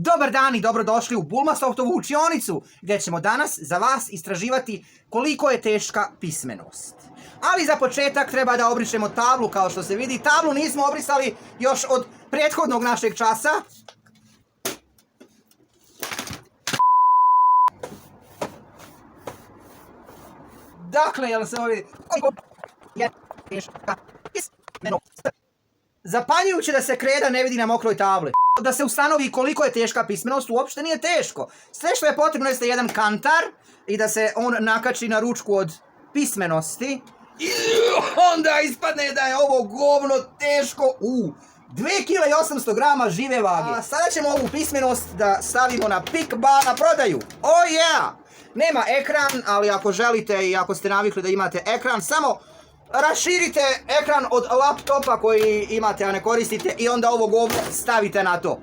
Dobar dan i dobrodošli u Bulmasoftovu učionicu, gdje ćemo danas za vas istraživati koliko je teška pismenost. Ali za početak treba da obrišemo tablu, kao što se vidi. Tablu nismo obrisali još od prethodnog našeg časa. Dakle, jel se ovo vidi? Koliko je teška pismenost? Zapanjujuće da se kreda ne vidi na mokroj tabli. Da se ustanovi koliko je teška pismenost uopšte nije teško. Sve što je potrebno jeste jedan kantar i da se on nakači na ručku od pismenosti. I onda ispadne da je ovo govno teško. 2,8 kg žive vage. A sada ćemo ovu pismenost da stavimo na PickBA na prodaju. Oh yeah! Nema ekran, ali ako želite i ako ste navikli da imate ekran, samo raširite ekran od laptopa koji imate, a ne koristite, i onda ovo govno stavite na to.